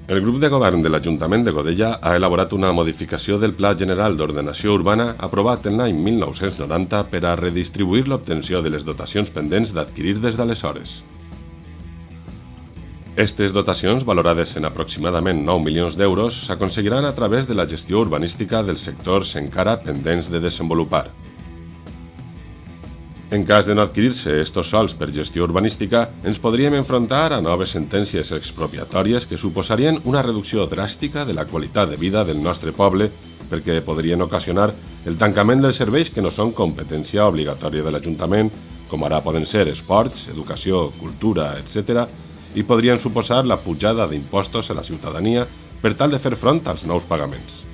El grup de govern de l'Ajuntament de Godella ha elaborat una modificació del Pla General d'Ordenació Urbana aprovat en l'any 1990 per a redistribuir l'obtenció de les dotacions pendents d'adquirir des d'aleshores. Aquestes dotacions, valorades en aproximadament 9 milions d'euros, s'aconseguiran a través de la gestió urbanística dels sectors encara pendents de desenvolupar. En cas de no adquirir-se estos sols per gestió urbanística, ens podríem enfrontar a noves sentències expropiatòries que suposarien una reducció dràstica de la qualitat de vida del nostre poble perquè podrien ocasionar el tancament dels serveis que no són competència obligatòria de l'Ajuntament, com ara poden ser esports, educació, cultura, etc., i podrien suposar la pujada d'impostos a la ciutadania per tal de fer front als nous pagaments.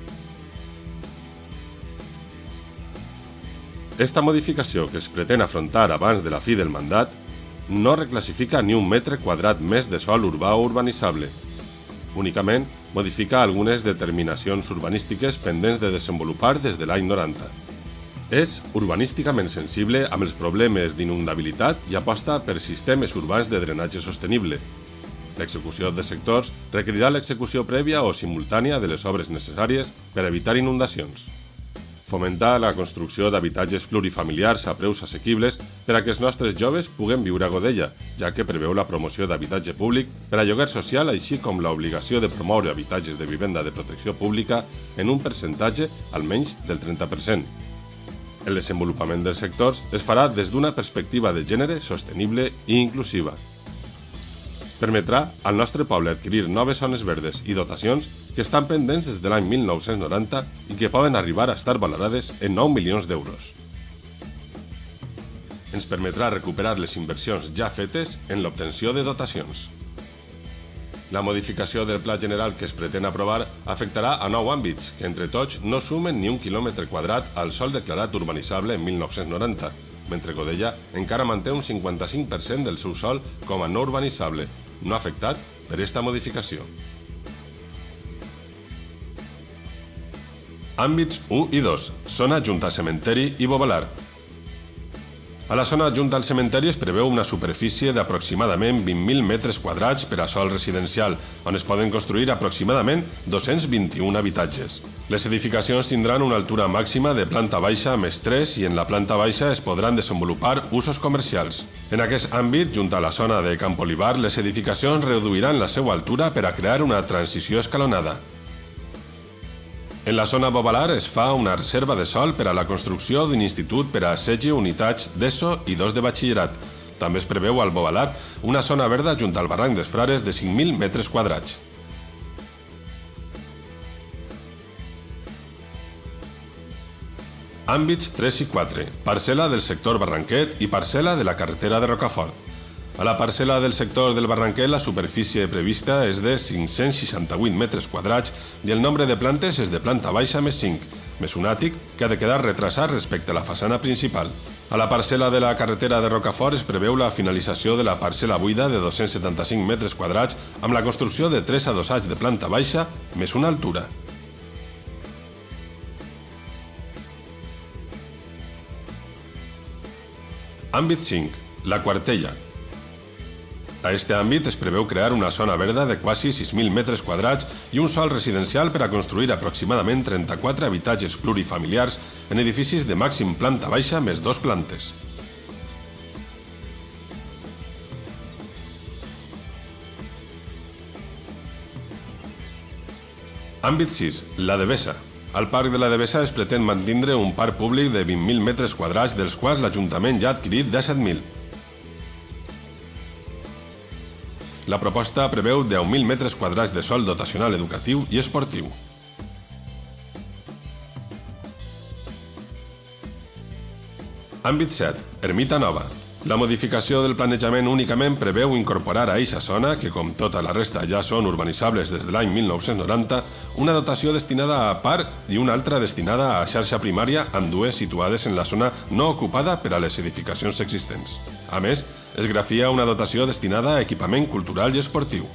Esta modificació, que es pretén afrontar abans de la fi del mandat, no reclassifica ni un metre quadrat més de sòl urbà o urbanitzable. Únicament modifica algunes determinacions urbanístiques pendents de desenvolupar des de l'any 90. És urbanísticament sensible amb els problemes d'inundabilitat i aposta per sistemes urbans de drenatge sostenible. L'execució de sectors requerirà l'execució prèvia o simultània de les obres necessàries per evitar inundacions. Fomentar la construcció d'habitatges plurifamiliars a preus assequibles per a que els nostres joves puguen viure a Godella, ja que preveu la promoció d'habitatge públic per a lloguer social, així com l'obligació de promoure habitatges de vivenda de protecció pública en un percentatge almenys del 30%. El desenvolupament dels sectors es farà des d'una perspectiva de gènere sostenible i inclusiva. Permetrà al nostre poble adquirir noves zones verdes i dotacions que estan pendents des de l'any 1990 i que poden arribar a estar valorades en 9 milions d'euros. Ens permetrà recuperar les inversions ja fetes en l'obtenció de dotacions. La modificació del Pla General que es pretén aprovar afectarà a 9 àmbits, que entre tots no sumen ni un quilòmetre quadrat al sòl declarat urbanitzable en 1990, mentre Godella encara manté un 55% del seu sòl com a no urbanitzable, no afectat per esta modificació. Àmbits 1 i 2. Zona adjunta a cementeri i bobalar. A la zona adjunta al cementeri es preveu una superfície d'aproximadament 20.000 metres quadrats per a sòl residencial, on es poden construir aproximadament 221 habitatges. Les edificacions tindran una altura màxima de planta baixa més 3 i en la planta baixa es podran desenvolupar usos comercials. En aquest àmbit, junt a la zona de Camp Olivar, les edificacions reduiran la seva altura per a crear una transició escalonada. En la zona bobalar es fa una reserva de sòl per a la construcció d'un institut per a 16 unitats d'ESO i 2 de batxillerat. També es preveu al bobalar una zona verda junt al barranc dels Frares de 5.000 metres quadrats. Àmbits 3 i 4. Parcel·la del sector Barranquet i parcel·la de la carretera de Rocafort. A la parcel·la del sector del Barranquet la superfície prevista és de 568 metres quadrats i el nombre de plantes és de planta baixa més 5, més un àtic que ha de quedar retrasat respecte a la façana principal. A la parcel·la de la carretera de Rocafort es preveu la finalització de la parcel·la buida de 275 metres quadrats amb la construcció de 3 adossats de planta baixa més una altura. Àmbit 5. La Quartella. A este àmbit es preveu crear una zona verda de quasi 6.000 metres quadrats i un sòl residencial per a construir aproximadament 34 habitatges plurifamiliars en edificis de màxim planta baixa més 2 plantes. Àmbit 6. La Devesa. Al Parc de la Devesa es pretén mantindre un parc públic de 20.000 metres quadrats, dels quals l'Ajuntament ja ha adquirit 17.000. La proposta preveu 10.000 metres quadrats de sòl dotacional educatiu i esportiu. Àmbit 7. Ermita Nova. La modificació del planejament únicament preveu incorporar a eixa zona, que com tota la resta ja són urbanitzables des de l'any 1990, una dotació destinada a parc i una altra destinada a xarxa primària, ambdues situades en la zona no ocupada per a les edificacions existents. A més, es grafia una dotació destinada a equipament cultural i esportiu.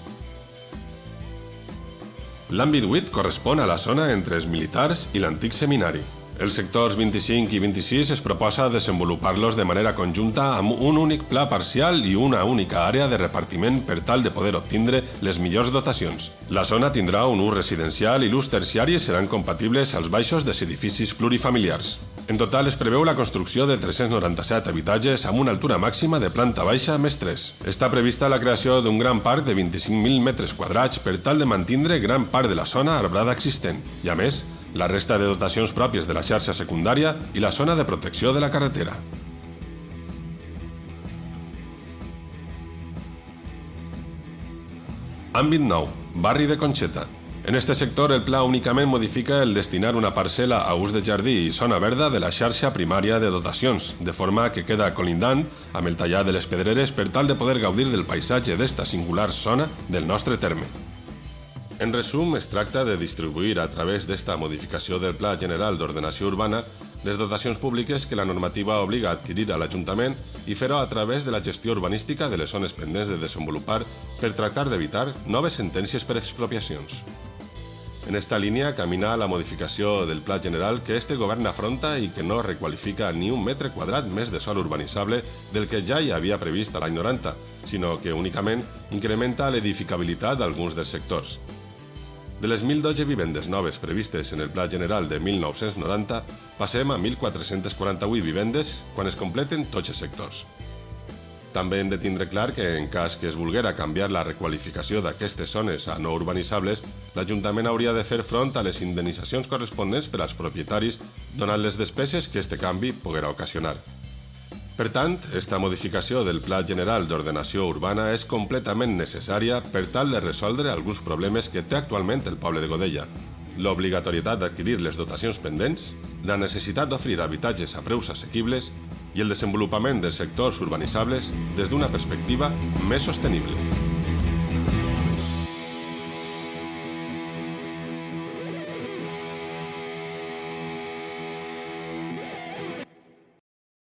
L'àmbit 8 correspon a la zona entre els militars i l'antic seminari. Els sectors 25 i 26 es proposa desenvolupar-los de manera conjunta amb un únic pla parcial i una única àrea de repartiment per tal de poder obtindre les millors dotacions. La zona tindrà un ús residencial i l'ús terciari seran compatibles als baixos dels edificis plurifamiliars. En total es preveu la construcció de 397 habitatges amb una altura màxima de planta baixa més 3. Està prevista la creació d'un gran parc de 25.000 metres quadrats per tal de mantindre gran part de la zona arbrada existent i, a més, la resta de dotacions pròpies de la xarxa secundària i la zona de protecció de la carretera. Àmbit 9. Barri de Conxeta. En este sector, el pla únicament modifica el destinar una parcel·la a ús de jardí i zona verda de la xarxa primària de dotacions, de forma que queda colindant amb el tallar de les pedreres per tal de poder gaudir del paisatge d'esta singular zona del nostre terme. En resum, es tracta de distribuir a través d'esta modificació del Pla General d'Ordenació Urbana les dotacions públiques que la normativa obliga a adquirir a l'Ajuntament i fer-ho a través de la gestió urbanística de les zones pendents de desenvolupar per tractar d'evitar noves sentències per expropiacions. En esta línia camina la modificació del Pla General que este govern afronta i que no requalifica ni un metre quadrat més de sòl urbanitzable del que ja hi havia previst a l'any 90, sinó que únicament incrementa l'edificabilitat d'alguns dels sectors. De les 1.012 vivendes noves previstes en el Pla General de 1990, passem a 1.448 vivendes quan es completen tots els sectors. També hem de tindre clar que, en cas que es volguera canviar la requalificació d'aquestes zones a no urbanitzables, l'Ajuntament hauria de fer front a les indemnitzacions corresponents per als propietaris, donant les despeses que este canvi poguera ocasionar. Per tant, esta modificació del Pla General d'Ordenació Urbana és completament necessària per tal de resoldre alguns problemes que té actualment el poble de Godella: l'obligatorietat d'adquirir les dotacions pendents, la necessitat d'oferir habitatges a preus assequibles i el desenvolupament dels sectors urbanitzables des d'una perspectiva més sostenible.